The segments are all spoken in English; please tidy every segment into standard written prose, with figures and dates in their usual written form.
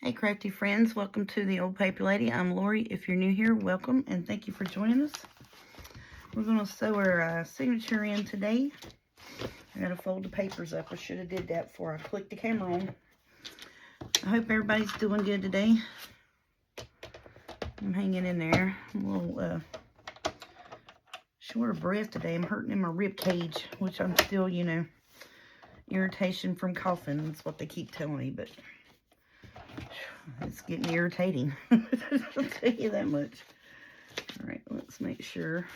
Hey crafty friends, welcome to the Old Paper Lady. I'm Lori. If you're new here, welcome and thank you for joining us. We're going to sew our signature in today. I got to fold the papers up. I should have did that before I clicked the camera on. I hope everybody's doing good today. I'm hanging in there. I'm a little short of breath today. I'm hurting in my rib cage, which I'm still, irritation from coughing. That's what they keep telling me, but it's getting irritating. I'll tell you that much. All right, let's make sure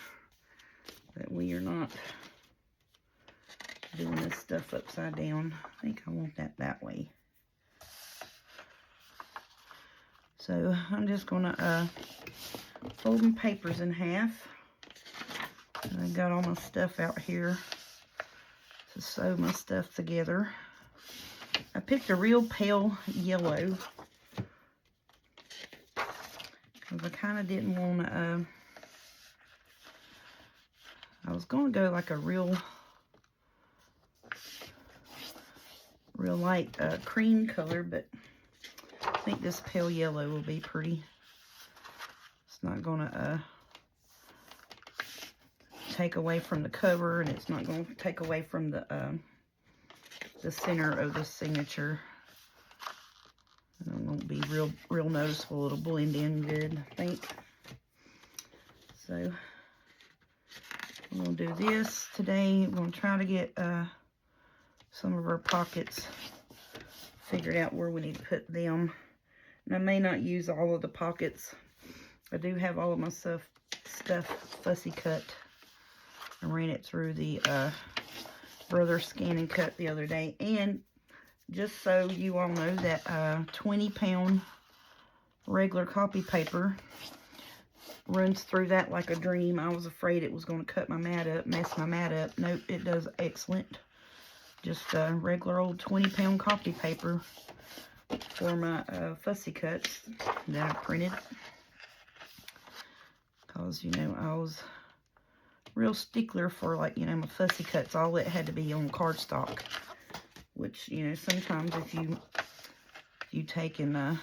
that we are not doing this stuff upside down. I think I want that way. So I'm just gonna fold my papers in half. And I've got all my stuff out here to sew my stuff together. I picked a real pale yellow because I kind of didn't want to, I was going to go like a real light cream color, but I think this pale yellow will be pretty. It's not going to take away from the cover, and it's not going to take away from the center of the signature. It won't be real noticeable. It'll blend in good, I think. So we're going to do this today. We're going to try to get some of our pockets figured out where we need to put them. And I may not use all of the pockets. I do have all of my stuff fussy cut. I ran it through the Brother Scan and Cut the other day. And just so you all know, that 20-pound regular copy paper runs through that like a dream. I was afraid it was going to cut my mat up, mess my mat up. Nope, it does excellent. Just regular old 20-pound copy paper for my fussy cuts that I printed. Because, I was real stickler for, like, my fussy cuts. All it had to be on cardstock. Which, sometimes if you take and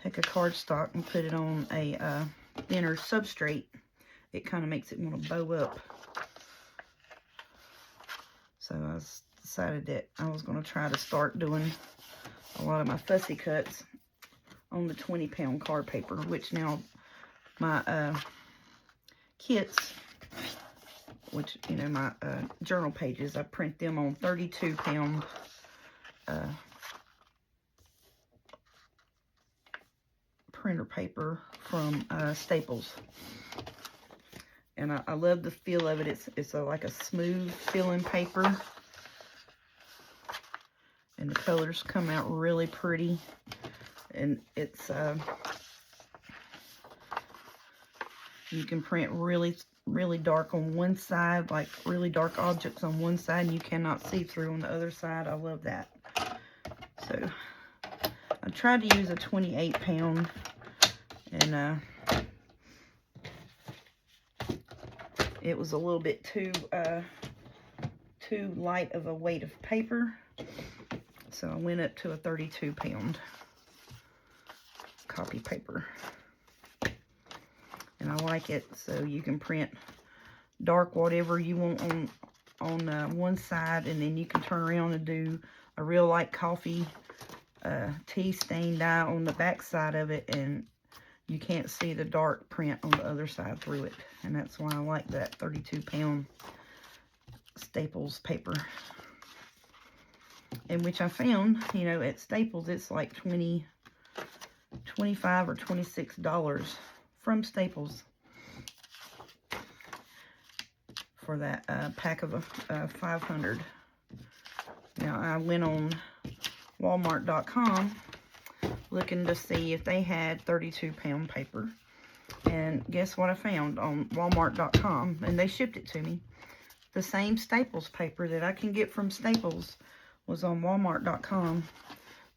take a cardstock and put it on a thinner substrate, it kind of makes it want to bow up. So I decided that I was going to try to start doing a lot of my fussy cuts on the 20-pound card paper, which now my kits, which, my journal pages, I print them on 32-pound printer paper from Staples. And I love the feel of it. It's like a smooth feeling paper. And the colors come out really pretty. And it's, you can print really dark on one side, like really dark objects on one side, and you cannot see through on the other side. I love that. So I tried to use a 28-pound, and it was a little bit too light of a weight of paper, so I went up to a 32-pound copy paper. And I like it, so you can print dark whatever you want on one side, and then you can turn around and do a real light coffee tea stain dye on the back side of it, and you can't see the dark print on the other side through it. And that's why I like that 32-pound Staples paper. And which I found, at Staples, it's like $25 or $26 from Staples for that pack of 500. Now, I went on Walmart.com looking to see if they had 32-pound paper. And guess what I found on Walmart.com? And they shipped it to me. The same Staples paper that I can get from Staples was on Walmart.com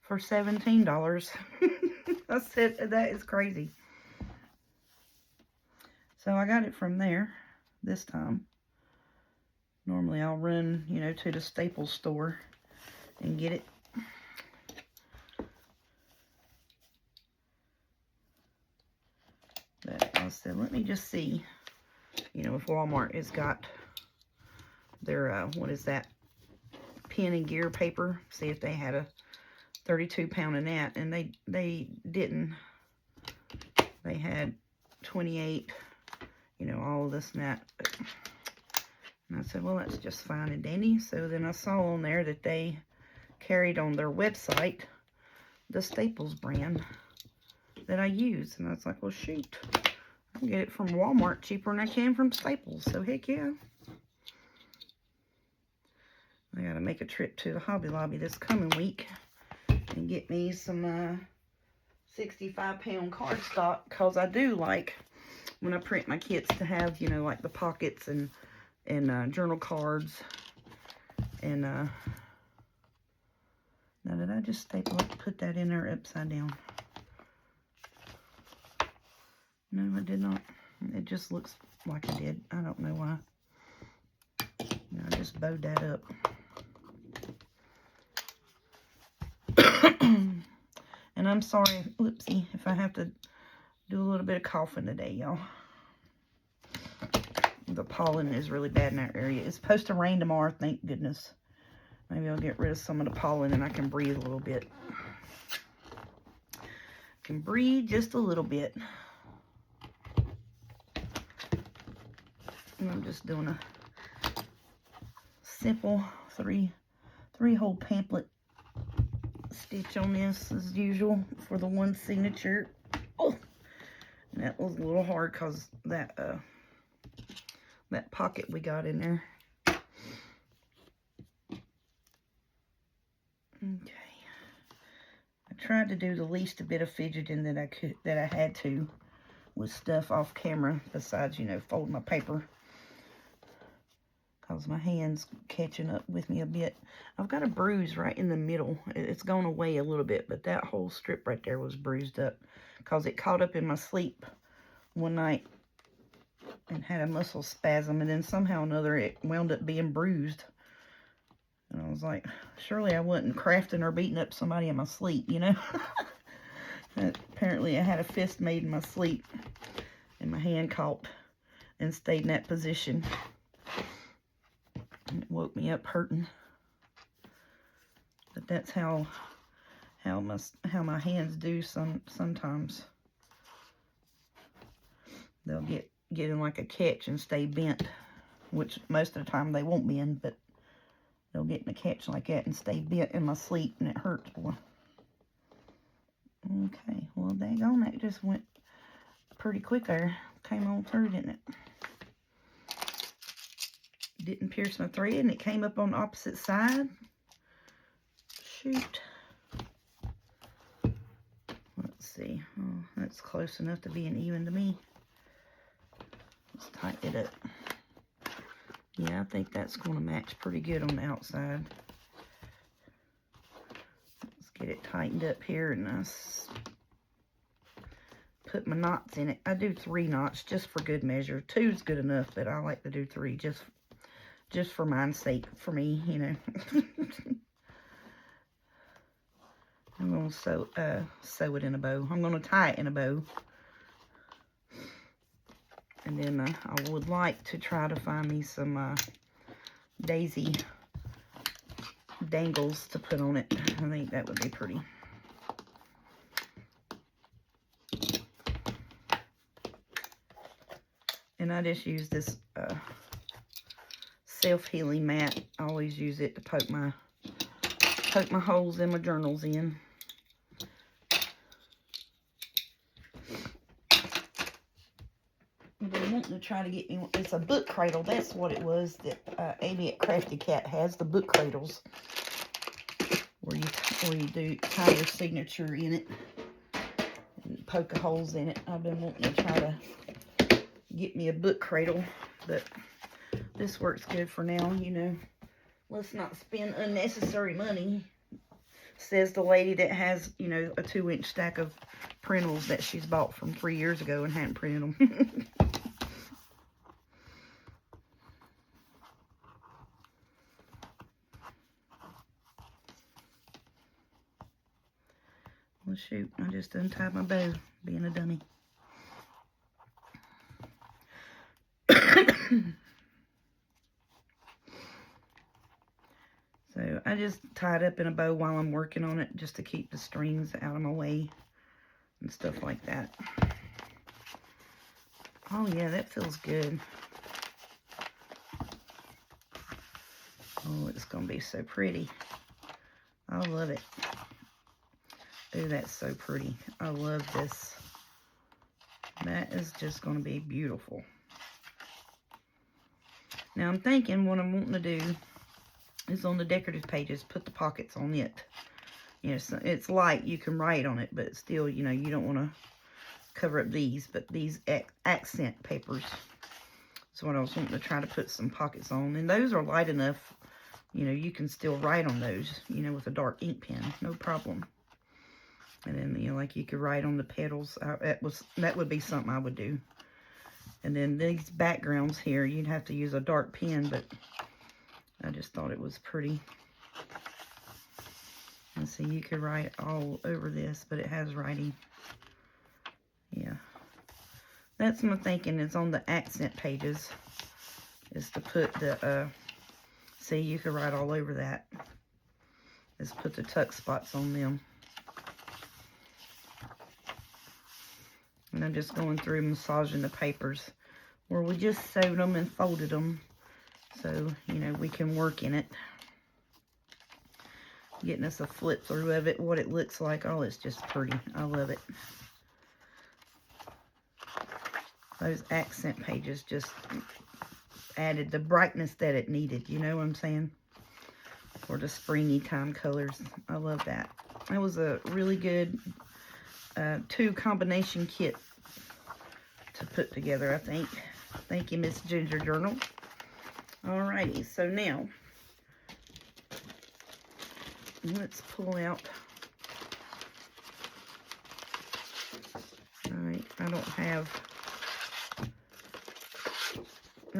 for $17. I said, that is crazy. So I got it from there this time. Normally I'll run, to the Staples store and get it. said, let me just see, you know, if Walmart has got their, what is that, pin and gear paper. See if they had a 32 pound in that, and they didn't. They had 28, you know, all of this and that. And I said, well, that's just fine and dandy. So then I saw on there that they carried on their website the Staples brand that I use. And I was like, well, shoot, I can get it from Walmart cheaper than I can from Staples. So heck yeah. I gotta make a trip to the Hobby Lobby this coming week and get me some 65 pound cardstock, because I do like when I print my kits to have, you know, like the pockets and journal cards. And now did I just staple it, put that in there upside down? No, I did not. It just looks like I did. I don't know why. No, I just bowed that up. And I'm sorry, whoopsie, if I have to do a little bit of coughing today, y'all. The pollen is really bad in our area. It's supposed to rain tomorrow, thank goodness. Maybe I'll get rid of some of the pollen and I can breathe a little bit. Can breathe just a little bit. And I'm just doing a simple three-hole pamphlet stitch on this as usual for the one signature. Oh, and that was a little hard because that pocket we got in there. Okay, I tried to do the least a bit of fidgeting that I had to with stuff off camera, besides, you know, folding my paper, because my hand's catching up with me a bit. I've got a bruise right in the middle. It's gone away a little bit, but that whole strip right there was bruised up because it caught up in my sleep one night and had a muscle spasm, and then somehow or another it wound up being bruised. And I was like, surely I wasn't crafting or beating up somebody in my sleep, you know? Apparently I had a fist made in my sleep, and my hand caught and stayed in that position. And it woke me up hurting. But that's how my hands do sometimes. They'll get in like a catch and stay bent, which most of the time they won't bend, but they'll get in a catch like that and stay bent in my sleep, and it hurts. Okay, well, daggone, that just went pretty quick there. Came on through, didn't it? Didn't pierce my thread, and it came up on the opposite side. Shoot. Let's see. Oh, that's close enough to being even to me. Let's tighten it up. Yeah, I think that's going to match pretty good on the outside. Let's get it tightened up here, and I put my knots in it. I do 3 knots just for good measure. 2 is good enough, but I like to do 3 just for mine's sake, for me, you know. I'm going to sew it in a bow. I'm going to tie it in a bow. And then I would like to try to find me some daisy dangles to put on it. I think that would be pretty. And I just use this self-healing mat. I always use it to poke my holes in my journals in. I've been wanting to try to get me, it's a book cradle. That's what it was that Amy at Crafty Cat has, the book cradles, where you do tie your signature in it and poke the holes in it. I've been wanting to try to get me a book cradle, but this works good for now, you know. Let's not spend unnecessary money, says the lady that has, you know, a 2-inch stack of printables that she's bought from 3 years ago and hadn't printed them. Well, shoot, I just untied my bow, being a dummy. So I just tie it up in a bow while I'm working on it, just to keep the strings out of my way and stuff like that. Oh yeah, that feels good. Oh, it's gonna be so pretty. I love it. Oh, that's so pretty. I love this. That is just gonna be beautiful. Now I'm thinking what I'm wanting to do is on the decorative pages, put the pockets on it. You know, so it's light, you can write on it, but still, you know, you don't want to cover up these, but these accent papers is what I was wanting to try to put some pockets on. And those are light enough, you know, you can still write on those, you know, with a dark ink pen, no problem. And then, you know, like you could write on the petals. That would be something I would do. And then these backgrounds here, you'd have to use a dark pen, but I just thought it was pretty. And see, you could write all over this, but it has writing. Yeah. That's my thinking is on the accent pages, is to put the, see, you could write all over that. Is put the tuck spots on them. And I'm just going through massaging the papers where we just sewed them and folded them. So, you know, we can work in it. Getting us a flip through of it, what it looks like. Oh, it's just pretty. I love it. Those accent pages just added the brightness that it needed. You know what I'm saying? For the springy time colors. I love that. That was a really good 2 combination kit to put together, I think. Thank you, Miss Ginger Journal. Alrighty, so now let's pull out. Alright, I don't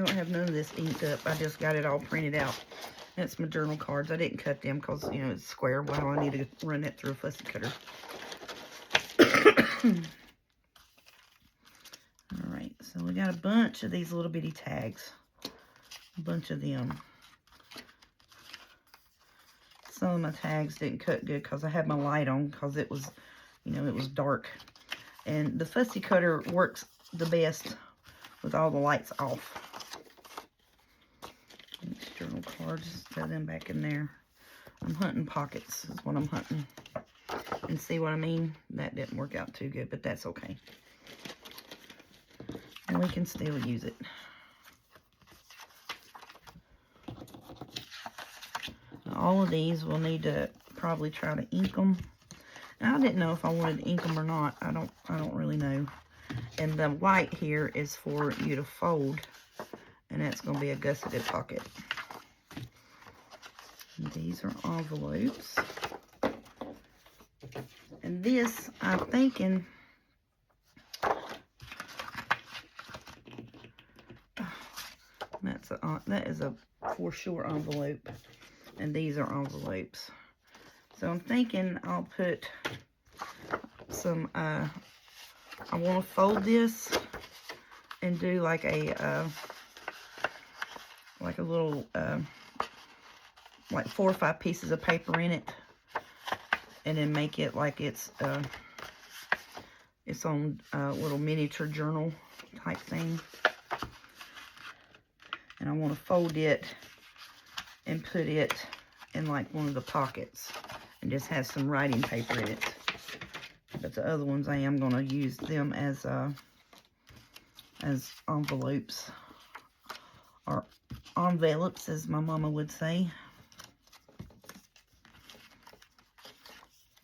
have none of this inked up. I just got it all printed out. That's my journal cards. I didn't cut them because, you know, it's square. Well, I need to run that through a fussy cutter. Alright, so we got a bunch of these little bitty tags. A bunch of them. Some of my tags didn't cut good because I had my light on because it was, you know, it was dark. And the fussy cutter works the best with all the lights off. These journal cards, throw them back in there. I'm hunting pockets is what I'm hunting. And see what I mean? That didn't work out too good, but that's okay. And we can still use it. All of these we'll need to probably try to ink them. And I didn't know if I wanted to ink them or not. I don't really know. And the white here is for you to fold, and that's going to be a gusseted pocket. And these are envelopes. And this, I'm thinking, that is a for sure envelope, and these are envelopes. So I'm thinking I'll put some, I want to fold this and do like a little, like 4 or 5 pieces of paper in it, and then make it like it's on a little miniature journal type thing. And I want to fold it and put it in like one of the pockets and just have some writing paper in it. But the other ones I am going to use them as envelopes, or envelopes as my mama would say.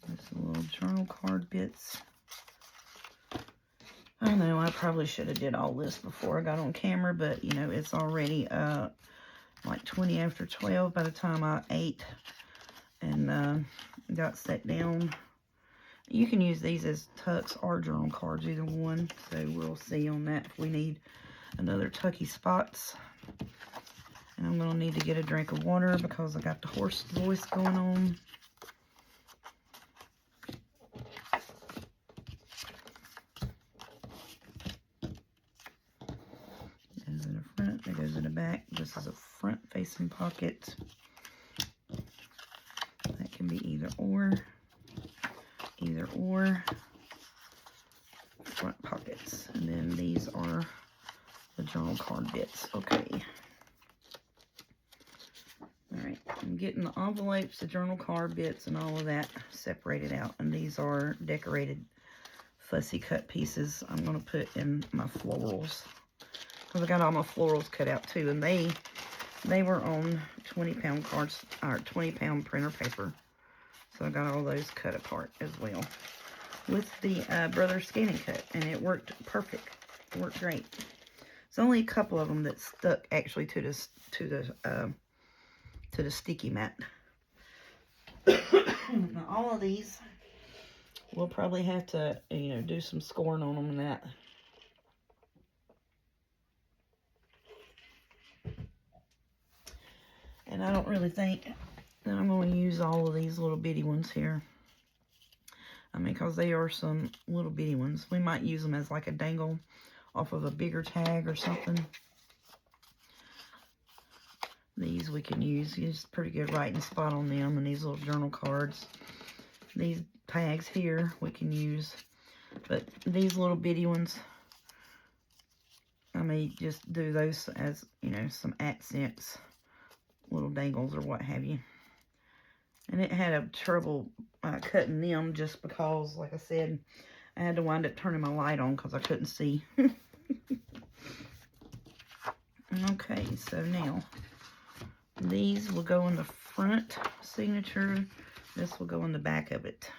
Just little journal card bits. I know I probably should have did all this before I got on camera, but you know, it's already like 20 after 12 by the time I ate and got set down. You can use these as tucks or journal cards, either one. So we'll see on that if we need another tucky spots. And I'm going to need to get a drink of water because I got the hoarse voice going on. Those in the front, they This is a front-facing pocket. That can be either or. Front pockets. And then these are the journal card bits. Okay. Alright, I'm getting the envelopes, the journal card bits, and all of that separated out. And these are decorated fussy cut pieces I'm going to put in my florals. Because I got all my florals cut out too. And they were on 20-pound cards, or 20-pound printer paper. So I got all those cut apart as well. With the Brother Scan and Cut. And it worked perfect. It worked great. There's only a couple of them that stuck actually to the sticky mat. Now all of these, we'll probably have to, you know, do some scoring on them and that. And I don't really think that I'm going to use all of these little bitty ones here. I mean, because they are some little bitty ones. We might use them as like a dangle off of a bigger tag or something. These we can use. It's pretty good writing spot on them, and these little journal cards. These tags here we can use. But these little bitty ones, I may just do those as, you know, some accents, little dangles or what have you. And it had a trouble cutting them just because, like I said, I had to wind up turning my light on because I couldn't see. Okay, so now these will go in the front signature. This will go in the back of it.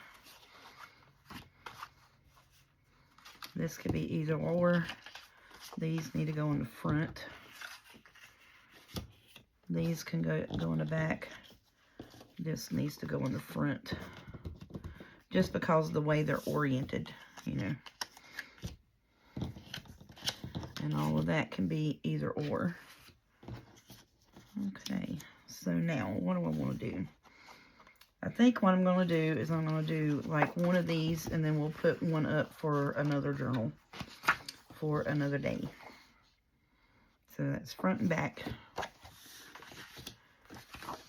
This could be either or. These need to go in the front. These can go in the back. This needs to go in the front. Just because of the way they're oriented, you know. And all of that can be either or. Okay, so now what do I want to do? I think what I'm going to do is I'm going to do like one of these, and then we'll put one up for another journal for another day. So that's front and back.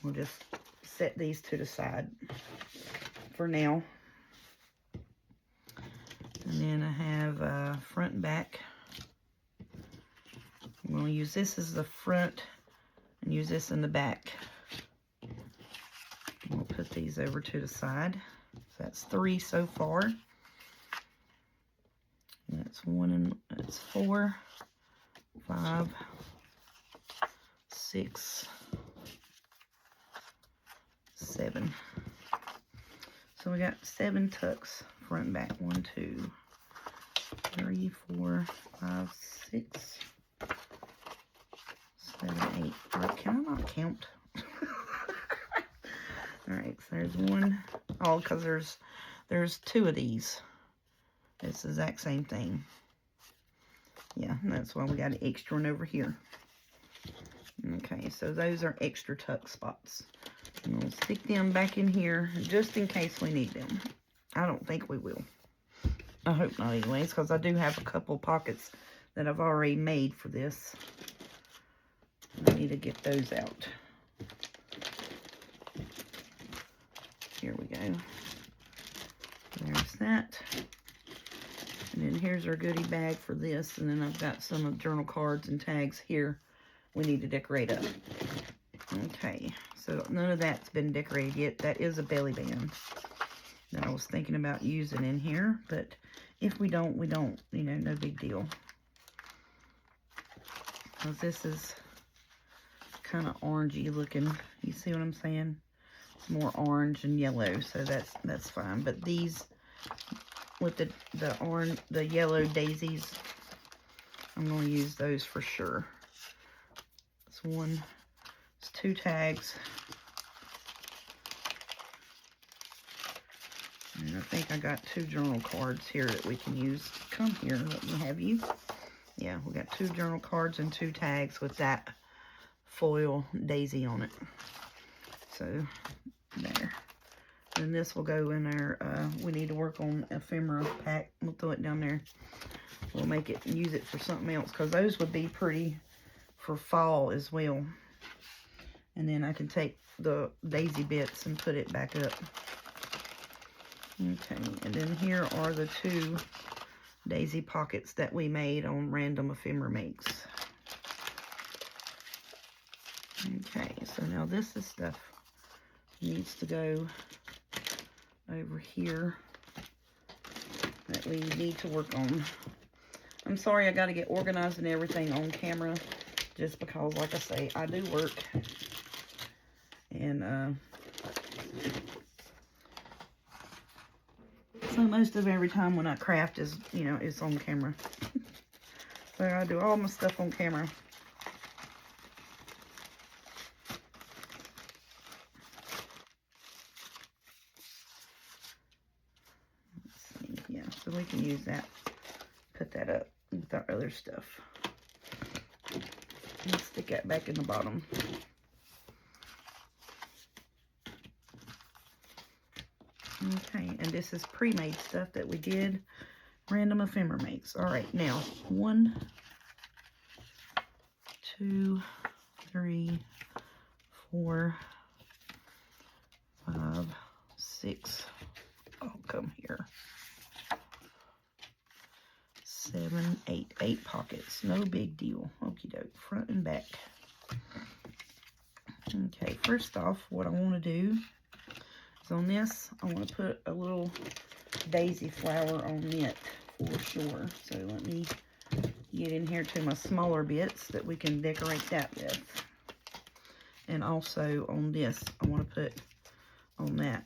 We'll just set these to the side for now. And then I have front and back. I'm going to use this as the front and use this in the back. We'll put these over to the side. So that's 3 so far. That's 1 and that's 4, 5, 6, 7. So we got 7 tucks front and back. 1, 2, 3, 4, 5, 6, 7, 8. All right, can I not count? All right, so there's 1. Oh, because there's 2 of these. It's the exact same thing. Yeah, that's why we got an extra one over here. Okay, so those are extra tuck spots. And we'll stick them back in here just in case we need them. I don't think we will. I hope not anyways, because I do have a couple pockets that I've already made for this. I need to get those out. Here we go. There's that. And then here's our goodie bag for this. And then I've got some of the journal cards and tags here we need to decorate up. Okay, so none of that's been decorated yet. That is a belly band that I was thinking about using in here. But if we don't, we don't. You know, no big deal. Because this is kind of orangey looking. You see what I'm saying? It's more orange and yellow, so that's fine. But these with the yellow daisies, I'm going to use those for sure. It's 2 tags. And I think I got 2 journal cards here that we can use. Come here, let me have you. Yeah, we got 2 journal cards and 2 tags with that foil daisy on it. So, there. And this will go in our, we need to work on ephemera pack. We'll throw it down there. We'll make it, use it for something else, because those would be pretty for fall as well. And then I can take the daisy bits and put it back up. Okay, and then here are the 2 daisy pockets that we made on Random Ephemera Makes. Okay, so now this is stuff needs to go over here that we need to work on. I'm sorry I got to get organized and everything on camera, just because, like I say, I do work. And so most of every time when I craft is, you know, it's on camera. So I do all my stuff on camera. Let's see, yeah, so we can use that, put that up with our other stuff. And stick that back in the bottom. Okay, and this is pre-made stuff that we did. Random Ephemera Makes. All right, now 1, 2, 3, 4, 5, 6. Oh, come here. 7, 8. 8 pockets. No big deal. Okie doke. Front and back. Okay, first off, what I want to do is on this, I want to put a little daisy flower on it for sure. So let me get in here to my smaller bits that we can decorate that with. And also on this, I want to put on that.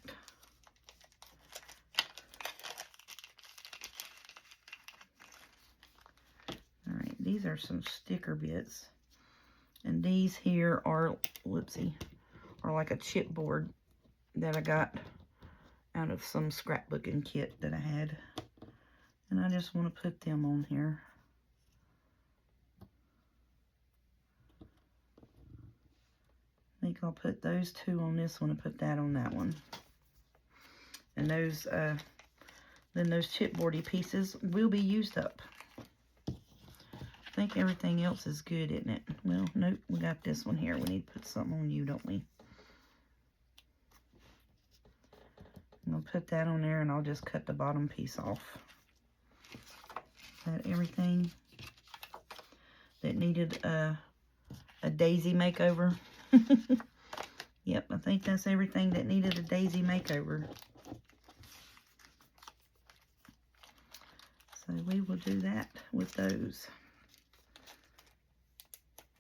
Alright, these are some sticker bits. And these here are, whoopsie, are like a chipboard that I got out of some scrapbooking kit that I had. And I just want to put them on here. I think I'll put those 2 on this one and put that on that one. And those, then those chipboardy pieces will be used up. I think everything else is good, isn't it? Well, nope, we got this one here. We need to put something on you, don't we? I'm going to put that on there, and I'll just cut the bottom piece off. Is that everything that needed a daisy makeover? Yep, I think that's everything that needed a daisy makeover. So we will do that with those.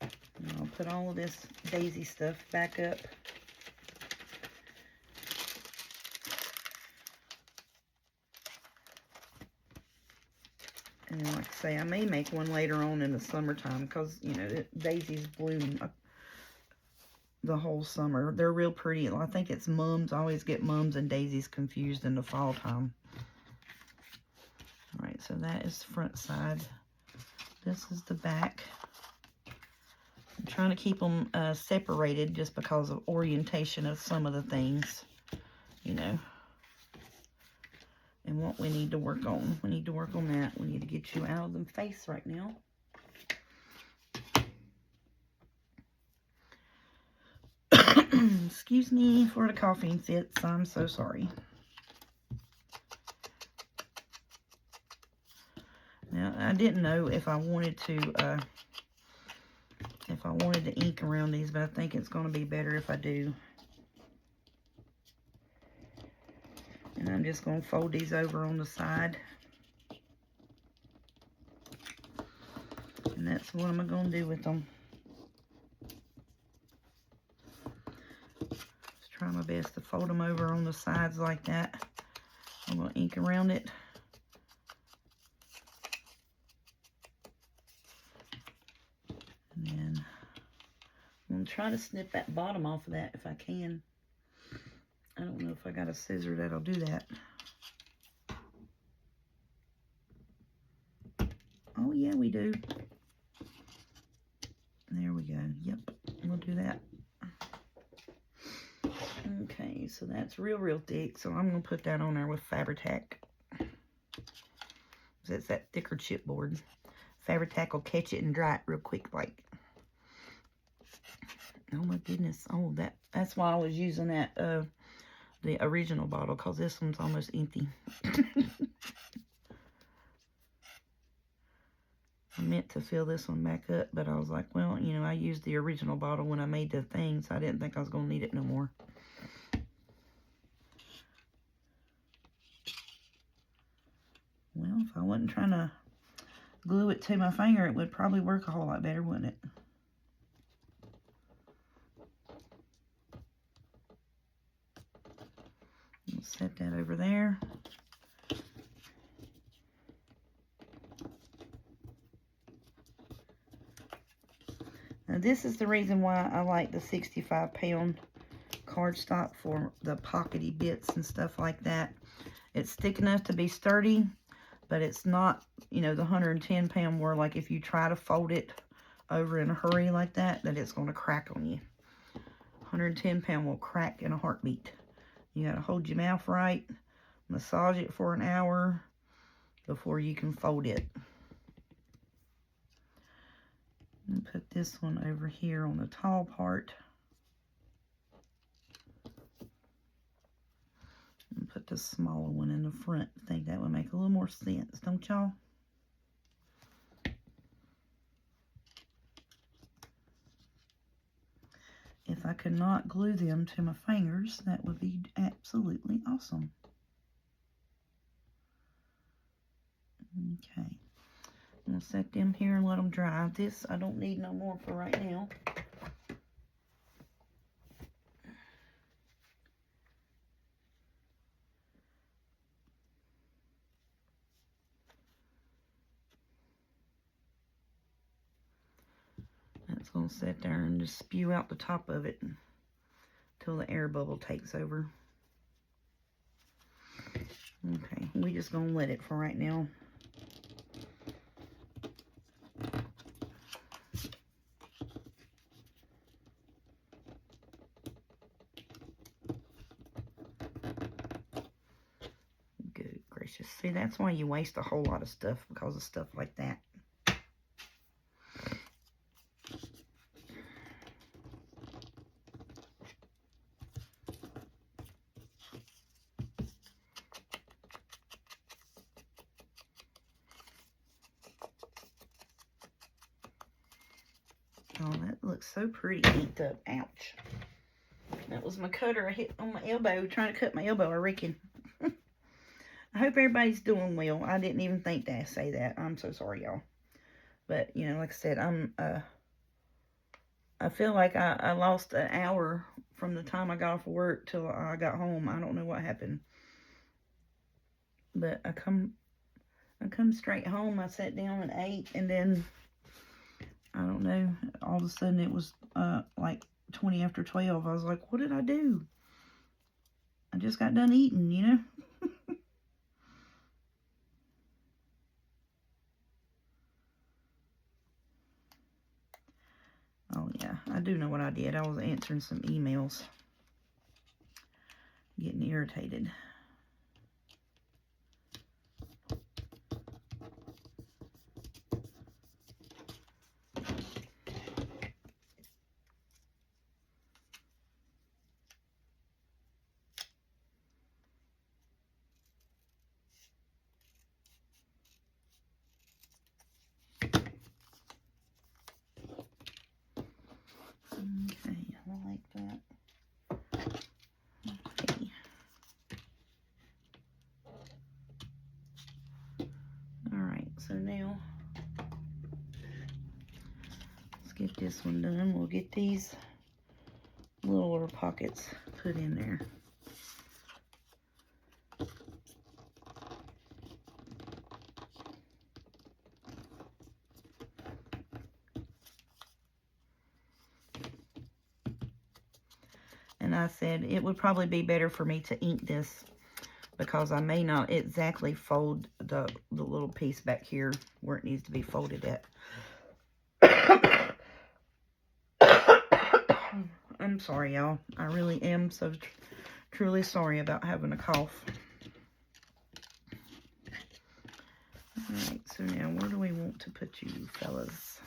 And I'll put all of this daisy stuff back up. And like I say, I may make one later on in the summertime because, you know, daisies bloom the whole summer. They're real pretty. I think it's mums. I always get mums and daisies confused in the fall time. All right, so that is the front side. This is the back. I'm trying to keep them separated just because of orientation of some of the things, you know. And what we need to work on. We need to work on that. We need to get you out of the face right now. Excuse me for the coughing fits. I'm so sorry. Now, I didn't know if I wanted to ink around these, but I think it's going to be better if I do. And I'm just going to fold these over on the side. And that's what I'm going to do with them. Just try my best to fold them over on the sides like that. I'm going to ink around it. And then I'm going to try to snip that bottom off of that if I can. I don't know if I got a scissor that'll do that. Oh, yeah, we do. There we go. Yep, we'll do that. Okay, so that's real thick. So I'm going to put that on there with Fabri-Tac. It's that thicker chipboard. Fabri-Tac will catch it and dry it real quick, like. Oh my goodness. Oh, that's why I was using that, the original bottle, because this one's almost empty. I meant to fill this one back up, but I was like, well, you know, I used the original bottle when I made the thing, so I didn't think I was going to need it no more. Well, if I wasn't trying to glue it to my finger, it would probably work a whole lot better, wouldn't it? I'll set that over there. Now, this is the reason why I like the 65-pound cardstock for the pockety bits and stuff like that. It's thick enough to be sturdy, but it's not, you know, the 110-pound where, like, if you try to fold it over in a hurry like that, it's going to crack on you. 110-pound will crack in a heartbeat. You got to hold your mouth right, massage it for an hour before you can fold it. And put this one over here on the tall part. And put the smaller one in the front. I think that would make a little more sense, don't y'all? If I could not glue them to my fingers, that would be absolutely awesome. Okay. I'm going to set them here and let them dry. This I don't need no more for right now. That's going to sit there and just spew out the top of it until the air bubble takes over. Okay, we're just going to let it for right now. Good gracious. See, that's why you waste a whole lot of stuff, because of stuff like that. Oh, that looks so pretty inked up. Ouch. That was my cutter I hit on my elbow, trying to cut my elbow, I reckon. I hope everybody's doing well. I didn't even think to say that. I'm so sorry, y'all. But, you know, like I said, I feel like I lost an hour from the time I got off of work till I got home. I don't know what happened. But I come straight home. I sat down and ate, and then, I don't know, all of a sudden it was like 20 after 12. I was like, what did I do? I just got done eating, you know? Oh, yeah, I do know what I did. I was answering some emails. Getting irritated. Okay, I like that. Okay. Alright, so now, let's get this one done. We'll get these littler pockets put in there. And I said it would probably be better for me to ink this, because I may not exactly fold the little piece back here where it needs to be folded at. I'm sorry, y'all. I really am so truly sorry about having a cough. Alright, so now where do we want to put you fellas?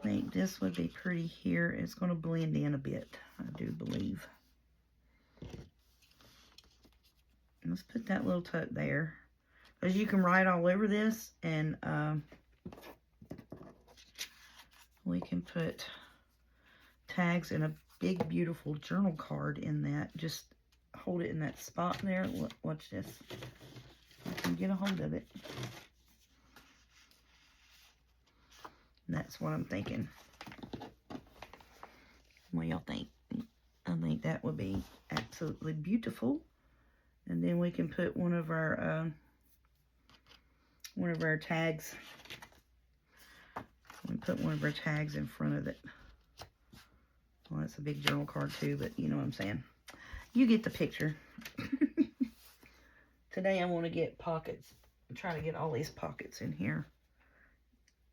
I think this would be pretty here. It's going to blend in a bit, I do believe. Let's put that little tuck there. Because you can write all over this, and we can put tags in a big, beautiful journal card in that. Just hold it in that spot there. Watch this. I can get a hold of it. And that's what I'm thinking. What do y'all think? I think that would be absolutely beautiful. And then we can put one of our tags. We put one of our tags in front of it. Well, that's a big journal card too, but you know what I'm saying. You get the picture. Today I want to get pockets. I'm trying to get all these pockets in here.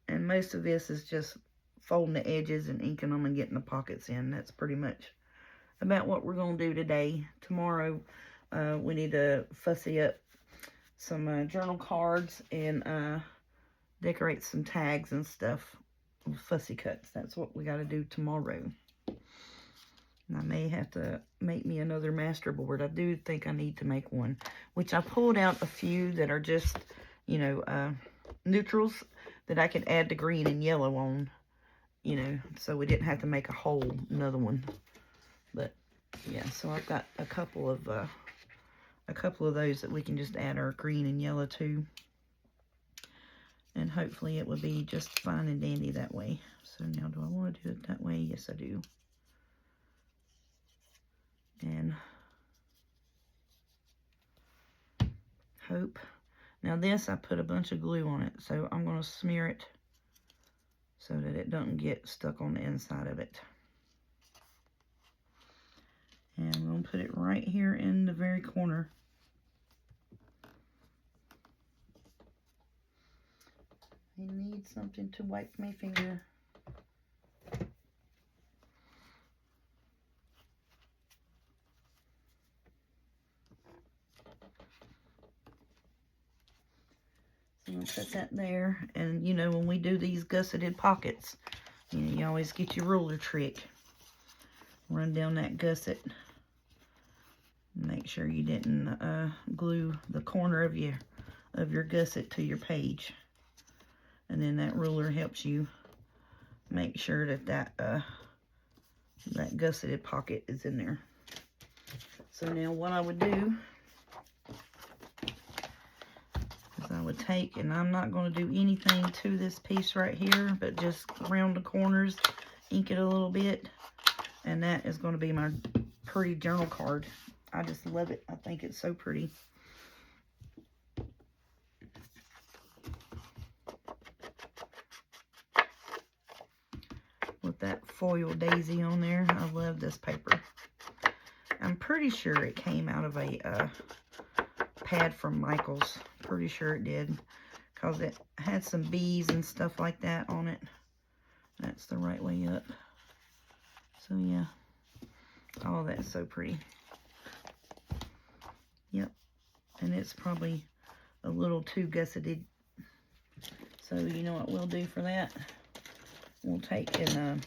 And most of this is just folding the edges and inking them and getting the pockets in. That's pretty much about what we're going to do today. Tomorrow, we need to fussy up some journal cards and decorate some tags and stuff with fussy cuts. That's what we got to do tomorrow. And I may have to make me another master board. I do think I need to make one, which I pulled out a few that are just, you know, neutrals that I could add the green and yellow on, you know, so we didn't have to make a whole another one. But yeah, so I've got a couple of those that we can just add our green and yellow to, and hopefully it will be just fine and dandy that way. So now, do I want to do it that way? Yes, I do. And hope. Now this, I put a bunch of glue on it, so I'm going to smear it so that it doesn't get stuck on the inside of it. And I'm going to put it right here in the very corner. I need something to wipe my finger. So I'm going to put that there. And, you know, when we do these gusseted pockets, you know, you always get your ruler trick. Run down that gusset. Make sure you didn't glue the corner of your gusset to your page. And then that ruler helps you make sure that that gusseted pocket is in there. So now what I would do is I would take, and I'm not going to do anything to this piece right here, but just around the corners, ink it a little bit. And that is going to be my pretty journal card. I just love it. I think it's so pretty. With that foil daisy on there. I love this paper. I'm pretty sure it came out of a pad from Michaels. Pretty sure it did. Because it had some bees and stuff like that on it. That's the right way up. So yeah. Oh, that's so pretty. Yep. And it's probably a little too gusseted. So you know what we'll do for that? We'll take and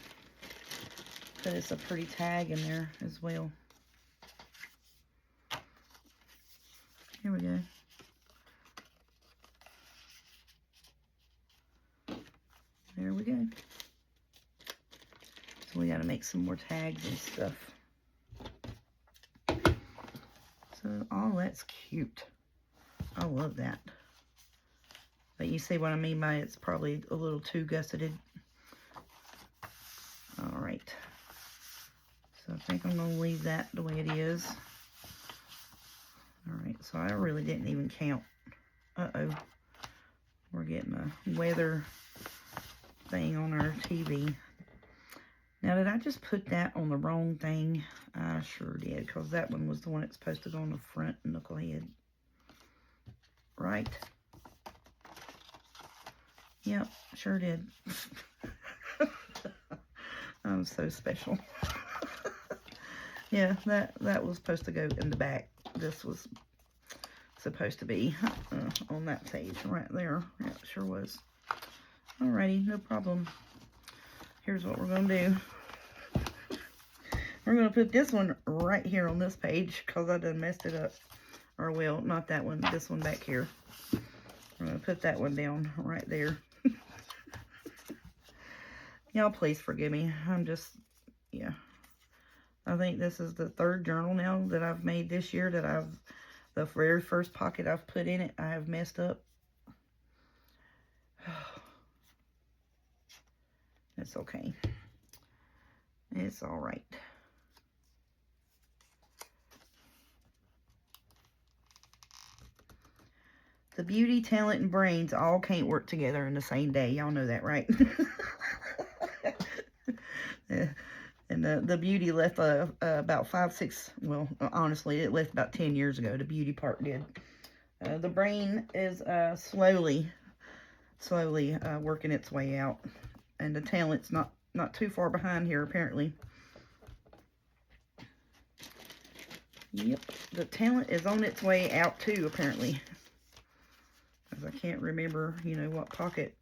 put us a pretty tag in there as well. Here we go. There we go. So we got to make some more tags and stuff. So, oh, that's cute. I love that. But you see what I mean by it's probably a little too gusseted. Alright. So I think I'm going to leave that the way it is. Alright, so I really didn't even count. Uh-oh. We're getting a weather thing on our TV. Now, did I just put that on the wrong thing? I sure did, because that one was the one that's supposed to go on the front knucklehead. Right? Yep, sure did. I'm so special. Yeah, that was supposed to go in the back. This was supposed to be on that page right there. Yeah, it sure was. Alrighty, no problem. here's what we're going to do. We're going to put this one right here on this page because I done messed it up. Or, well, not that one. This one back here. I'm going to put that one down right there. Y'all, please forgive me. I'm just, yeah. I think this is the third journal now that I've made this year that the very first pocket I've put in it, I have messed up. It's okay. It's all right. The beauty, talent, and brains all can't work together in the same day. Y'all know that, right? And the beauty left about 5, 6, well, honestly, it left about 10 years ago. The beauty part did. The brain is slowly working its way out. And the talent's not too far behind here, apparently. Yep, the talent is on its way out too, apparently. Because I can't remember, you know, what pocket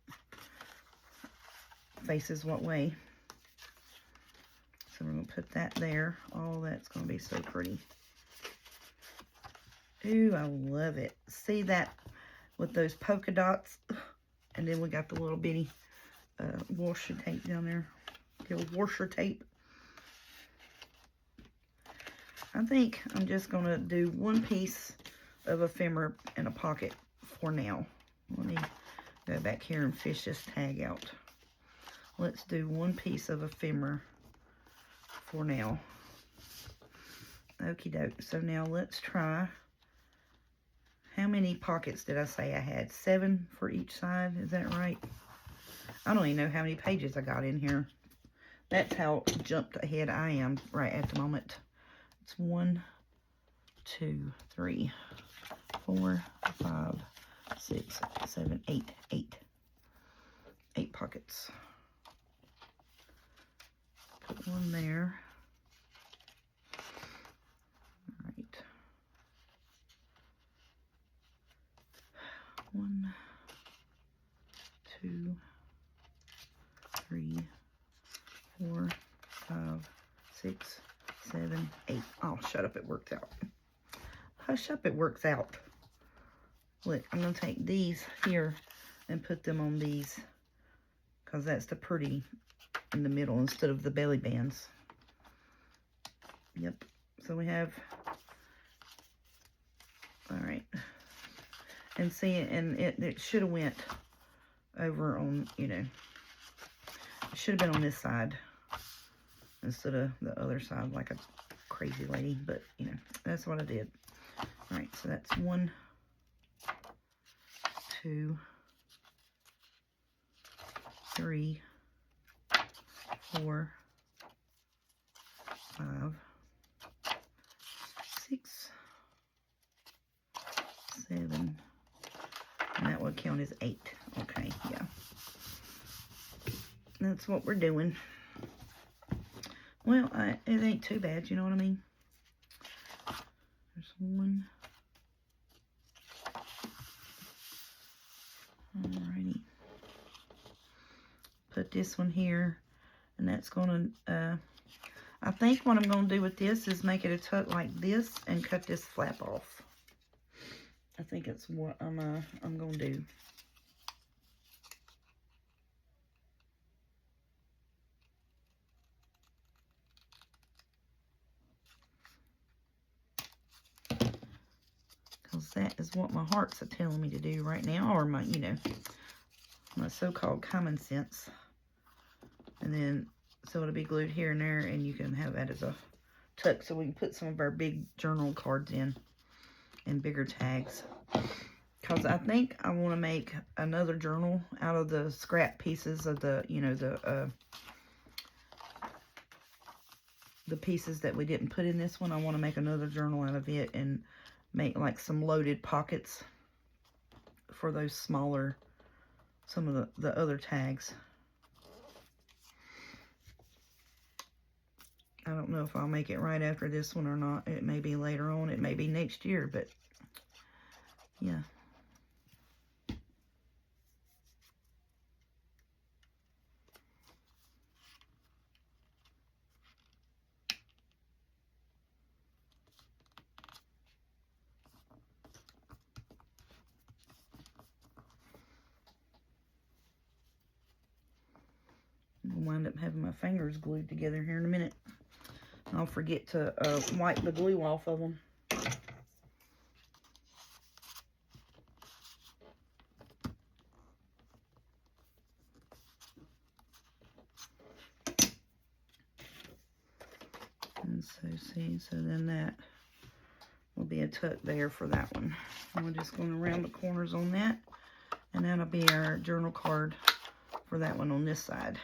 faces what way. So we're going to put that there. Oh, that's going to be so pretty. Ooh, I love it. See that with those polka dots? And then we got the little bitty washer tape down there. The old washer tape. I think I'm just going to do one piece of ephemera in a pocket for now. Let me go back here and fish this tag out. Let's do one piece of ephemera for now. Okie doke. So now let's try. How many pockets did I say I had? 7 for each side. Is that right? I don't even know how many pages I got in here. That's how jumped ahead I am right at the moment. It's 1, 2, 3, 4, 5, 6, 7, 8. 8 pockets. Put one there. All right. 1, 2, 3, 4, 5, 6, 7, 8. Oh, shut up, it worked out. Hush up, it works out. Look, I'm going to take these here and put them on these because that's the pretty in the middle instead of the belly bands. Yep. So we have, all right. And see, and it should have went over on, you know, it should have been on this side instead of the other side like a crazy lady, but, you know, that's what I did. All right, so that's 1, 2, 3, 4, 5, 6, 7, and that would count as 8. Okay, yeah. That's what we're doing. Well, it ain't too bad, you know what I mean? There's 1. Alrighty. Put this one here, and that's going to, I think what I'm going to do with this is make it a tuck like this and cut this flap off. I think it's what I'm going to do. Because that is what my heart's telling me to do right now, or my, you know, my so-called common sense. And then, so it'll be glued here and there, and you can have that as a tuck so we can put some of our big journal cards in and bigger tags. Because I think I want to make another journal out of the scrap pieces of the, you know, the pieces that we didn't put in this one. I want to make another journal out of it and make like some loaded pockets for those smaller, some of the other tags. I don't know if I'll make it right after this one or not. It may be later on. It may be next year, but yeah. wind up having my fingers glued together here in a minute. I'll forget to wipe the glue off of them. And so, see, so then that will be a tuck there for that one. And we're just going around the corners on that. And that'll be our journal card for that one on this side.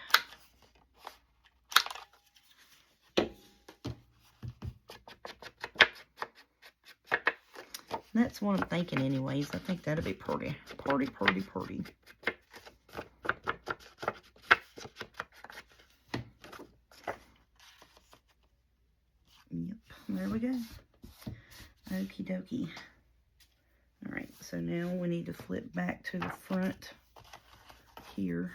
That's what I'm thinking anyways. I think that'll be pretty. Pretty, pretty, pretty. Yep, there we go. Okie dokie. Alright, so now we need to flip back to the front here.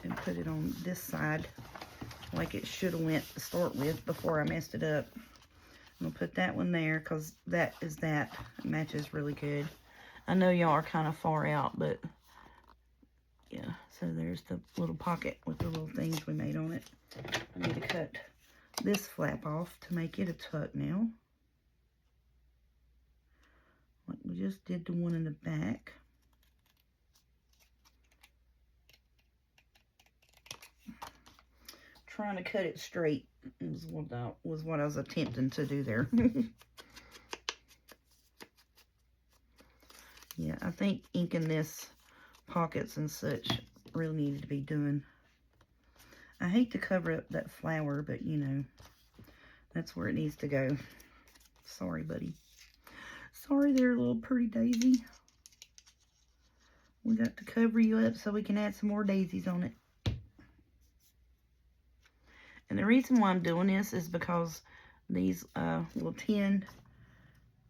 And put it on this side like it should have went to start with before I messed it up. I'm going to put that one there because that is that. It matches really good. I know y'all are kind of far out, but yeah. So there's the little pocket with the little things we made on it. I need to cut this flap off to make it a tuck now. Like we just did the one in the back. Trying to cut it straight was what I was attempting to do there. Yeah, I think inking this pockets and such really needed to be doing. I hate to cover up that flower, but you know, that's where it needs to go. Sorry, buddy. Sorry there, little pretty daisy. We got to cover you up so we can add some more daisies on it. And the reason why I'm doing this is because these will tend,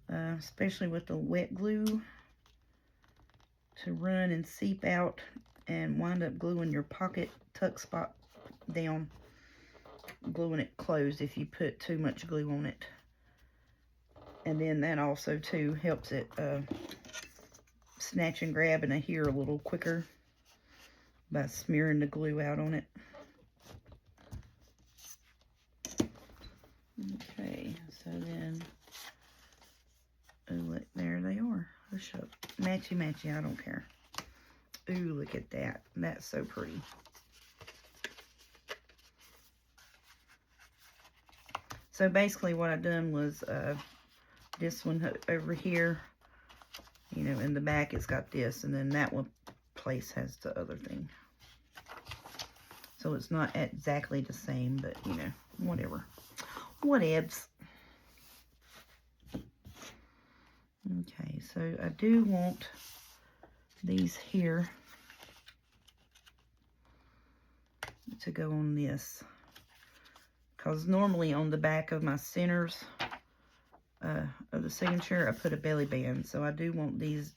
especially with the wet glue, to run and seep out and wind up gluing your pocket tuck spot down, gluing it closed if you put too much glue on it. And then that also too helps it snatch and grab and adhere a little quicker by smearing the glue out on it. Okay, so then, oh look, there they are. Let's show matchy matchy, I don't care. Ooh, look at that. That's so pretty. So basically what I done was this one over here, you know, in the back it's got this, and then that one place has the other thing. So it's not exactly the same, but you know, whatever. Whatevs. Okay, so I do want these here to go on this, because normally on the back of my centers of the signature I put a belly band, so I do want these,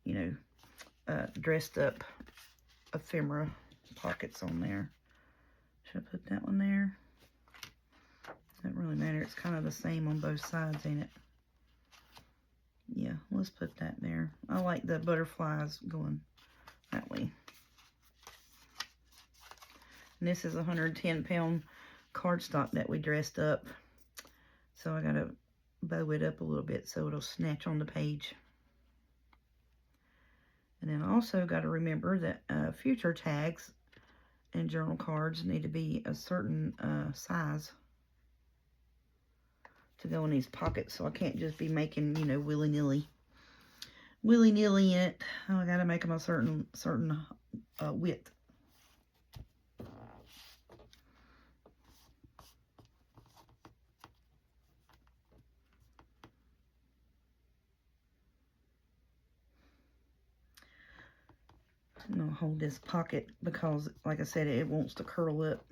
you know, dressed up ephemera pockets on there. Should I put that one there? Doesn't really matter. It's kind of the same on both sides, ain't it? Yeah, let's put that there. I like the butterflies going that way. And this is a 110-pound cardstock that we dressed up. So I got to bow it up a little bit so it'll snatch on the page. And then I also got to remember that future tags and journal cards need to be a certain size to go in these pockets, so I can't just be making, you know, willy-nilly in it. I gotta make them a certain width. I'm gonna hold this pocket because, like I said, it wants to curl up.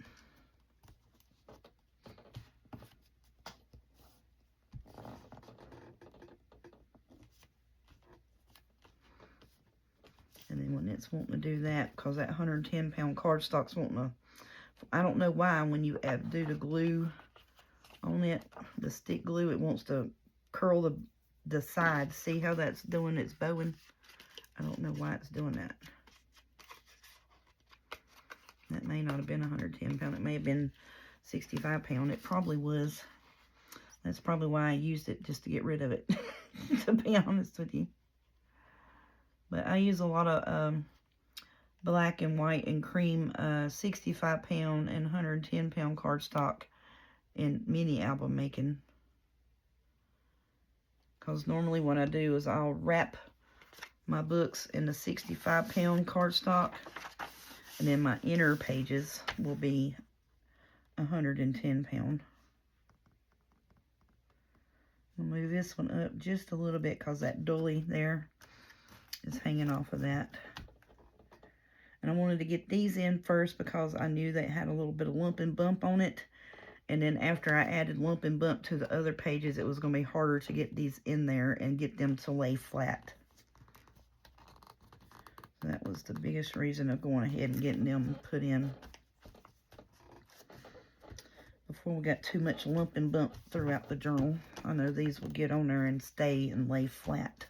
And then when it's wanting to do that, because that 110-pound cardstock's wanting to, I don't know why, when you do the glue on it, the stick glue, it wants to curl the side. See how that's doing its bowing? I don't know why it's doing that. That may not have been 110 pound. It may have been 65 pound. It probably was. That's probably why I used it, just to get rid of it, to be honest with you. But I use a lot of black and white and cream 65 pound and 110 pound cardstock in mini album making. Because normally what I do is I'll wrap my books in the 65 pound cardstock, and then my inner pages will be 110 pound. I'll move this one up just a little bit because that dolly there is hanging off of that. And I wanted to get these in first because I knew they had a little bit of lump and bump on it. And then after I added lump and bump to the other pages, it was going to be harder to get these in there and get them to lay flat. So that was the biggest reason of going ahead and getting them put in before we got too much lump and bump throughout the journal. I know these will get on there and stay and lay flat.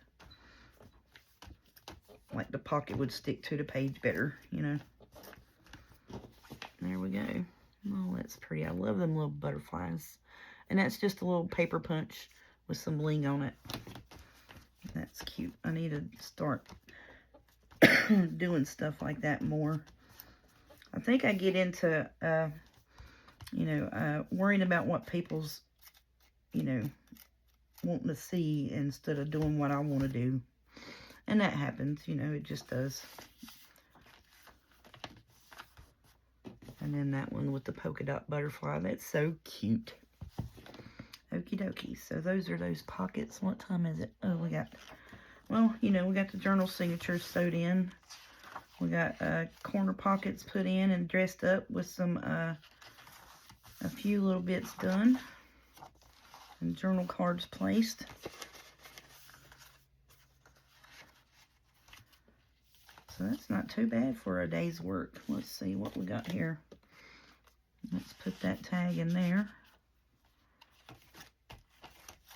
Like the pocket would stick to the page better, you know. There we go. Oh, that's pretty. I love them little butterflies. And that's just a little paper punch with some bling on it. That's cute. I need to start doing stuff like that more. I think I get into, worrying about what people's, wanting to see instead of doing what I want to do. And that happens, it just does. And then that one with the polka dot butterfly, that's so cute. Okie dokie. So those are those pockets. What time is it? Oh, we got the journal signatures sewed in. We got corner pockets put in and dressed up with some, a few little bits done. And journal cards placed. So that's not too bad for a day's work. Let's see what we got here. Let's put that tag in there.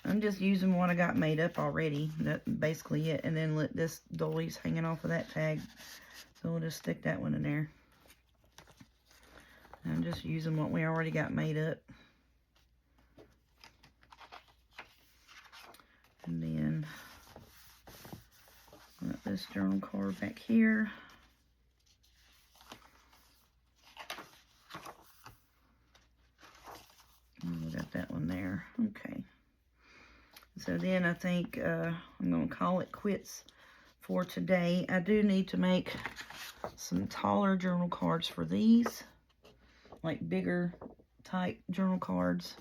I'm just using what I got made up already. That's basically it. And then let this dolly's hanging off of that tag. So we'll just stick that one in there. I'm just using what we already got made up. And then got this journal card back here. And we got that one there. Okay. So then I think I'm going to call it quits for today. I do need to make some taller journal cards for these. Like bigger type journal cards.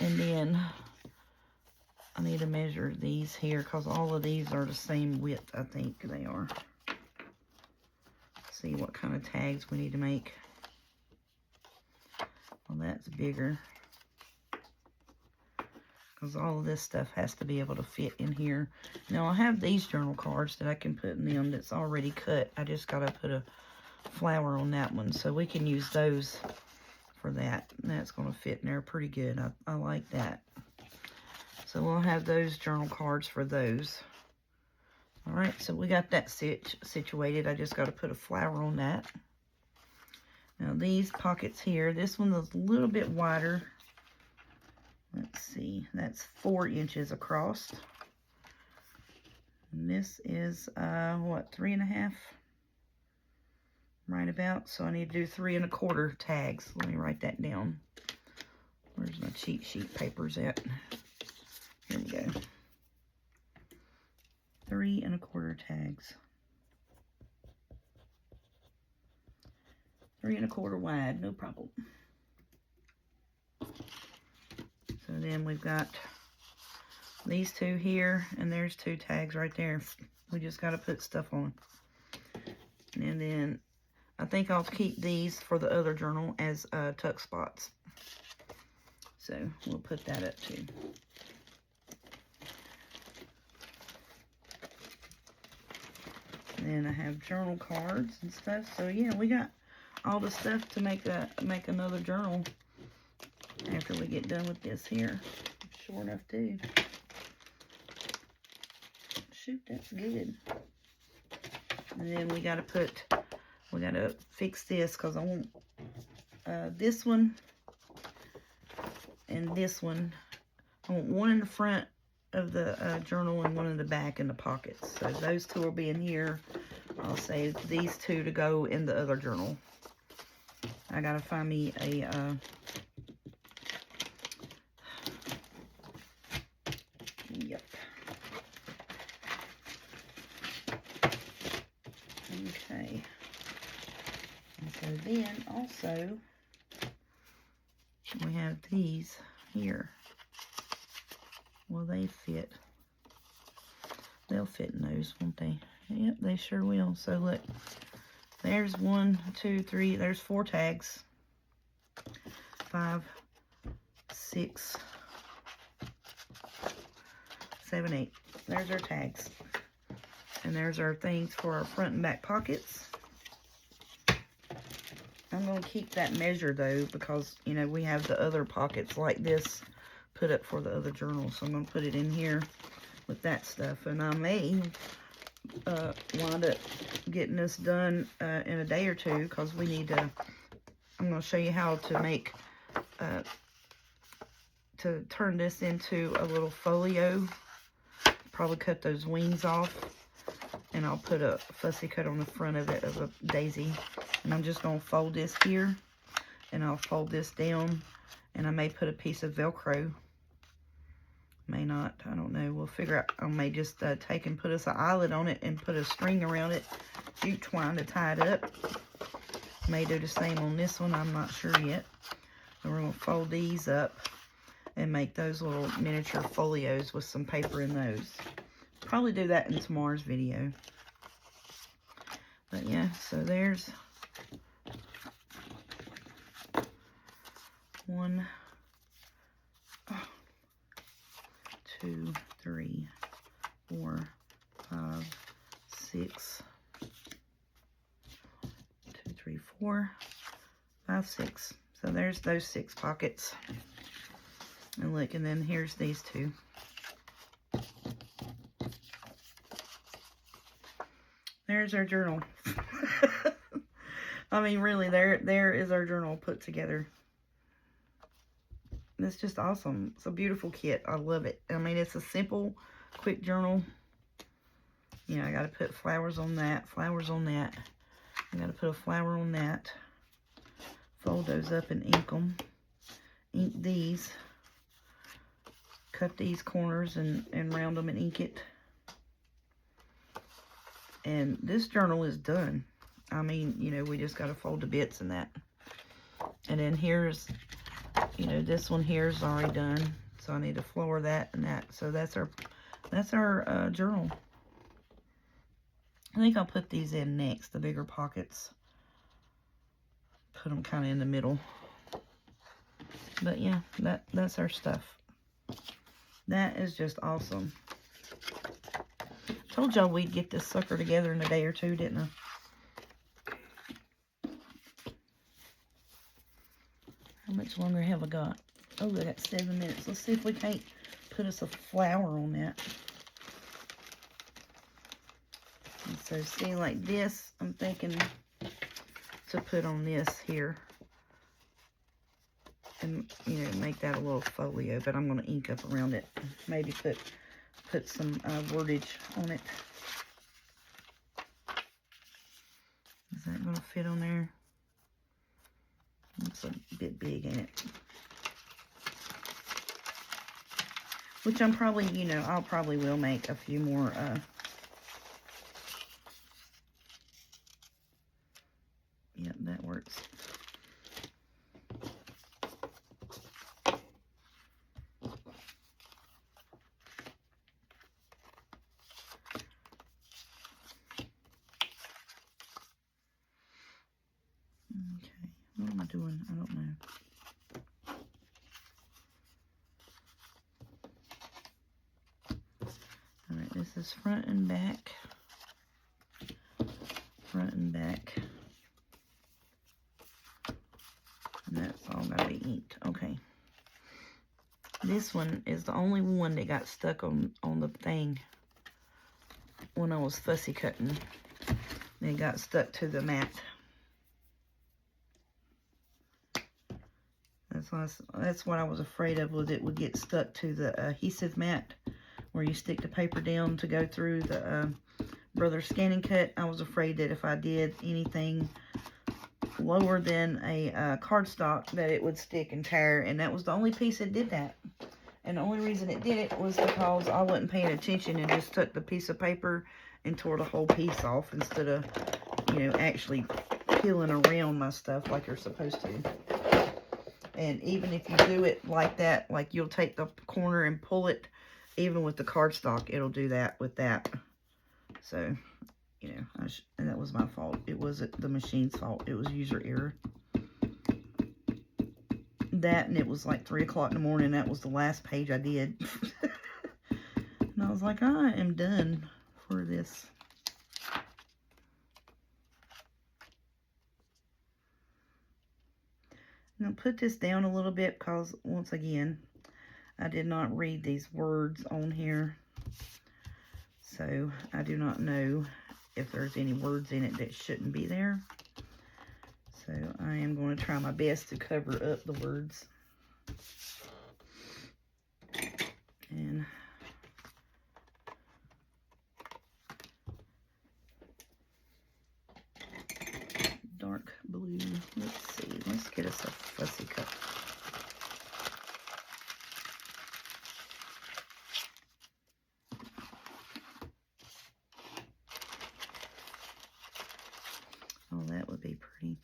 And then I need to measure these here because all of these are the same width, I think they are. See what kind of tags we need to make. Well, that's bigger. Because all of this stuff has to be able to fit in here. Now, I have these journal cards that I can put in them that's already cut. I just got to put a flower on that one. So we can use those for that. And that's going to fit in there pretty good. I like that. So we'll have those journal cards for those. Alright, so we got that situated. I just got to put a flower on that. Now these pockets here, this one is a little bit wider. Let's see, that's 4 inches across. And this is, 3.5? Right about. So I need to do 3 1/4 tags. Let me write that down. Where's my cheat sheet papers at? Here we go. 3 1/4 tags. 3 1/4 wide, no problem. So then we've got these 2 here, and there's 2 tags right there. We just got to put stuff on. And then I think I'll keep these for the other journal as tuck spots. So we'll put that up too. And then I have journal cards and stuff. So yeah, we got all the stuff to make another journal after we get done with this here. Sure enough too. Shoot, that's good. And then we got to put We got to fix this because I want this one and this one. I want one in the front of the journal and one in the back in the pockets. So those two will be in here. I'll save these two to go in the other journal. I gotta find me a yep. Okay. And so then also we have these here. Will they fit? They'll fit in those, won't they? Yep, they sure will. So look, there's 1, 2, 3, there's 4 tags. 5, 6, 7, 8. There's our tags. And there's our things for our front and back pockets. I'm going to keep that measure though, because, you know, we have the other pockets like this put up for the other journal. So I'm going to put it in here with that stuff. And I may wind up getting this done in a day or two, because we need to, I'm going to show you how to make, to turn this into a little folio. Probably cut those wings off. And I'll put a fussy cut on the front of it of a daisy. And I'm just going to fold this here. And I'll fold this down. And I may put a piece of Velcro. May not. I don't know. We'll figure out. I may just take and put us an eyelet on it and put a string around it. Jute twine to tie it up. May do the same on this one. I'm not sure yet. And we're going to fold these up. And make those little miniature folios with some paper in those. Probably do that in tomorrow's video. But yeah, so there's 1, 2, 3, 4, 5, 6, 2, 3, 4, 5, 6. So there's those 6 pockets. And look, and then here's these 2. There's our journal. I mean, really, there is our journal put together. It's just awesome. It's a beautiful kit. I love it. I mean, it's a simple, quick journal. You know, I got to put flowers on that, flowers on that. I got to put a flower on that. Fold those up and ink them. Ink these. Cut these corners and round them and ink it. And this journal is done. I mean, you know, we just got to fold the bits in that. And then here's, you know, this one here is already done. So I need to floor that and that. So that's our journal. I think I'll put these in next, the bigger pockets. Put them kind of in the middle. But yeah, that's our stuff. That is just awesome. Told y'all we'd get this sucker together in a day or two, didn't I? How much longer have I got? Oh, I got 7 minutes. Let's see if we can't put us a flower on that. And so see, like this, I'm thinking to put on this here. And, you know, make that a little folio. But I'm going to ink up around it. Maybe put some wordage on it. Is that going to fit on there? It's a bit big, ain't it? Which I'm probably, you know, I'll probably will make a few more yep, that works. What am I doing? I don't know. Alright, this is front and back. Front and back. And that's all got to be inked. Okay. This one is the only one that got stuck on the thing when I was fussy cutting. It got stuck to the mat. So that's what I was afraid of, was it would get stuck to the adhesive mat where you stick the paper down to go through the Brother Scan & Cut. I was afraid that if I did anything lower than a cardstock that it would stick and tear, and that was the only piece that did that. And the only reason it did it was because I wasn't paying attention and just took the piece of paper and tore the whole piece off instead of, you know, actually peeling around my stuff like you're supposed to. And even if you do it like that, like you'll take the corner and pull it, even with the cardstock, it'll do that with that. So, you know, and that was my fault. It wasn't the machine's fault. It was user error. That, and it was like 3 o'clock in the morning. That was the last page I did. And I was like, I am done for this. I'm going to put this down a little bit because, once again, I did not read these words on here. So, I do not know if there's any words in it that shouldn't be there. So, I am going to try my best to cover up the words. And dark blue. Let's see. Let's get us a fussy cut. Oh, that would be pretty.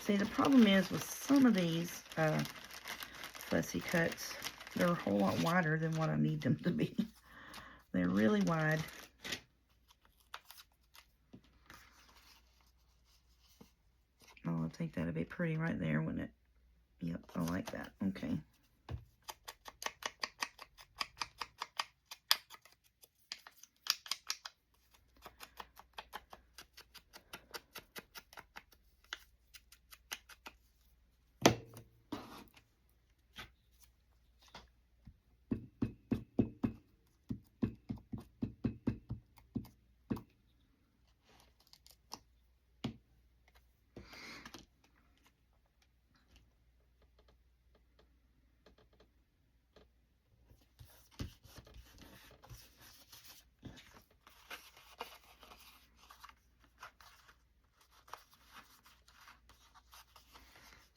See, the problem is with some of these fussy cuts, they're a whole lot wider than what I need them to be. They're really wide. Oh, I think that'd be pretty right there, wouldn't it? Yep, I like that. Okay.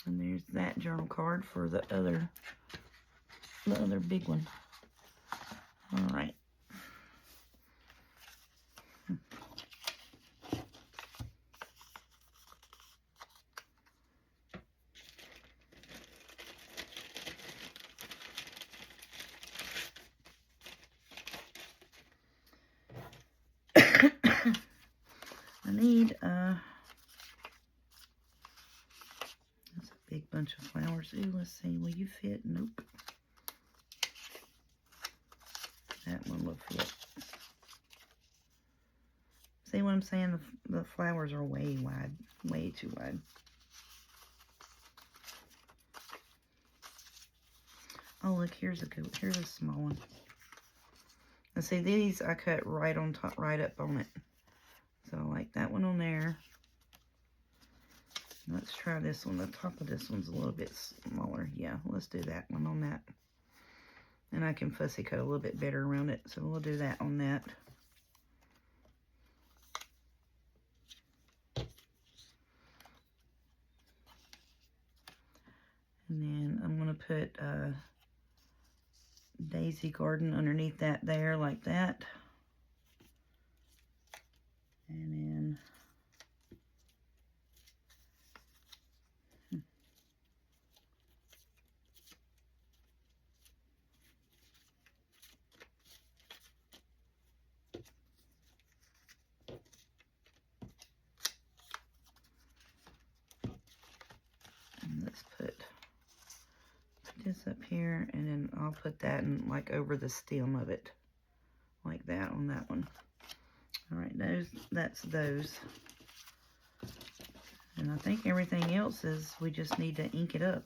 And there's that journal card for the other big one. All right. I need that's a big bunch of flowers. Ooh, let's see, will you fit? Nope. That one will fit. See what I'm saying? The flowers are way wide, way too wide. Oh, look, here's a small one. Now see, these I cut right on top, right up on it. So I like that one on there. Let's try this one. The top of this one's a little bit smaller. Yeah, let's do that one on that. And I can fussy cut a little bit better around it. So we'll do that on that. And then I'm going to put Daisy Garden underneath that there, like that. And then let's put this up here, and then I'll put that in like over the stem of it, like that on that one. All right, that's those. And I think everything else is, we just need to ink it up.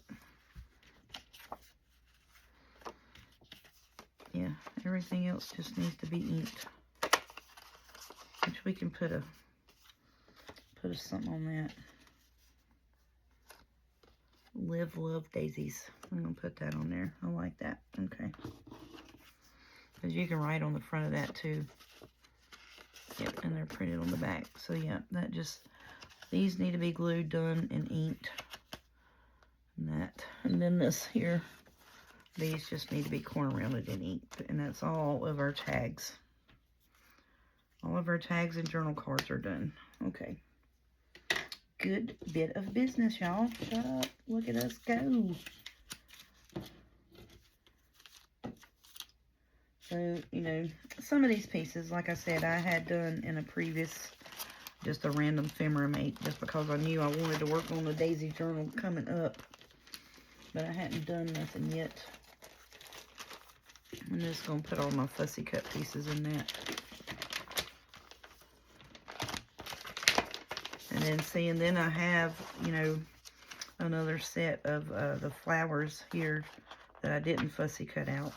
Yeah, everything else just needs to be inked. Which we can put a something on that. Live, love, daisies. I'm going to put that on there. I like that. Okay. Because you can write on the front of that too. Yep, and they're printed on the back. So yeah, that just, these need to be glued, done, and inked. And that. And then this here, these just need to be corner rounded and inked. And that's all of our tags. All of our tags and journal cards are done. Okay. Good bit of business, y'all. Shut up. Look at us go. So, you know, some of these pieces, like I said, I had done in a previous, just a random ephemera mate, just because I knew I wanted to work on the daisy journal coming up. But I hadn't done nothing yet. I'm just going to put all my fussy cut pieces in that. And then see, and then I have, you know, another set of the flowers here that I didn't fussy cut out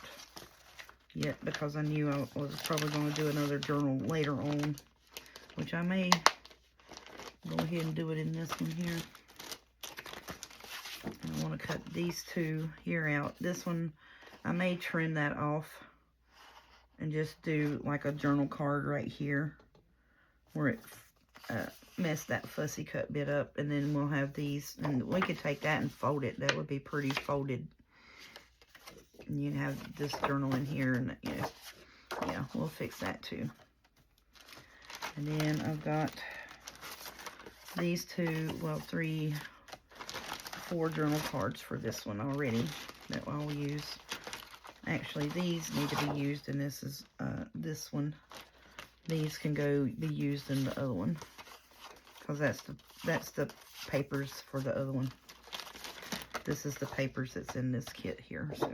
yet, because I knew I was probably going to do another journal later on, which I may go ahead and do it in this one here. And I want to cut these two here out. This one, I may trim that off and just do like a journal card right here where it messed that fussy cut bit up, and then we'll have these, and we could take that and fold it. That would be pretty folded. And you have this journal in here, and you know, yeah, we'll fix that too. And then I've got these two, well, 3, 4 journal cards for this one already that I'll use. Actually, these need to be used, and this is this one. These can be used in the other one, because that's the papers for the other one. This is the papers that's in this kit here. So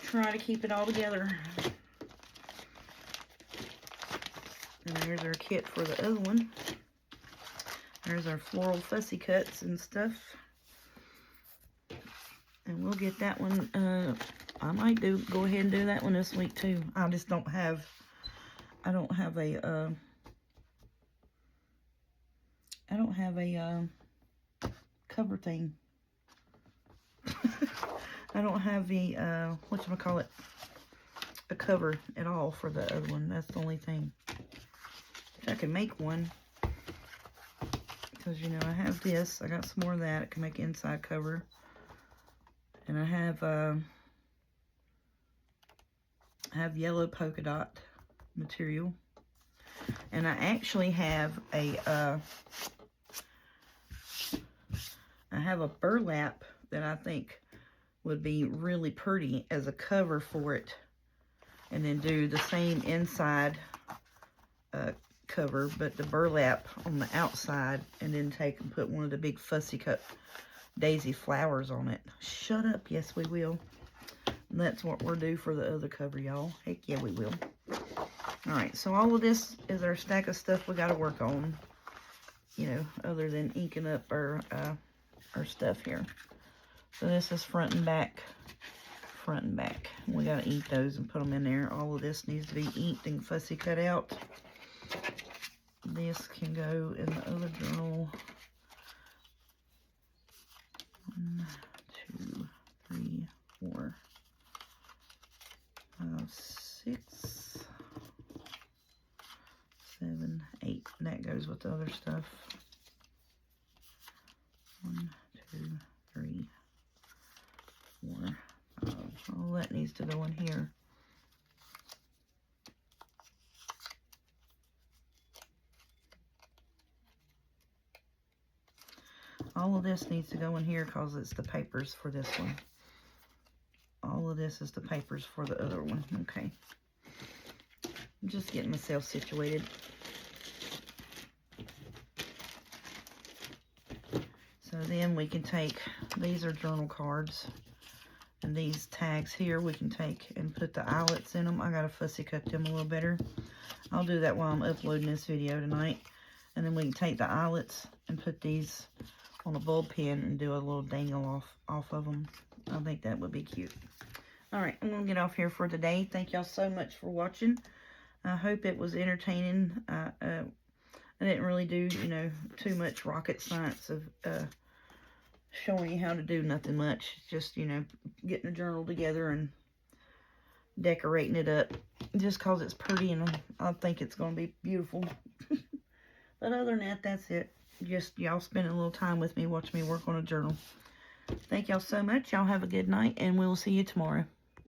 try to keep it all together. And there's our kit for the other one. There's our floral fussy cuts and stuff. And we'll get that one. I might go ahead and do that one this week too. I just don't have. I don't have a. I don't have a cover thing. I don't have the whatchamacallit, a cover at all for the other one. That's the only thing. I can make one, because you know I have this. I got some more of that. I can make inside cover, and I have yellow polka dot material, and I actually have a burlap that I think would be really pretty as a cover for it, and then do the same inside cover, but the burlap on the outside, and then take and put one of the big fussy cut daisy flowers on it. Shut up. Yes, we will. And that's what we'll do for the other cover, y'all. Heck yeah, we will. Alright, so all of this is our stack of stuff we got to work on, you know, other than inking up our stuff here. So this is front and back, front and back. We got to ink those and put them in there. All of this needs to be inked and fussy cut out. This can go in the other journal. 1, 2, 3, 4, 5, 6, 7, 8. And that goes with the other stuff. 1, 2, 3, 4, 5. All that needs to go in here. All of this needs to go in here because it's the papers for this one. All of this is the papers for the other one. Okay. I'm just getting myself situated. So then we can take, these are journal cards, and these tags here we can take and put the eyelets in them. I gotta fussy cut them a little better. I'll do that while I'm uploading this video tonight. And then we can take the eyelets and put these on a bulb pen and do a little dangle off of them. I think that would be cute. Alright, I'm going to get off here for today. Thank y'all so much for watching. I hope it was entertaining. I didn't really do, you know, too much rocket science of showing you how to do nothing much. Just, you know, getting a journal together and decorating it up. Just because it's pretty and I think it's going to be beautiful. But other than that, that's it. Just y'all spending a little time with me, watching me work on a journal. Thank y'all so much. Y'all have a good night, and we'll see you tomorrow.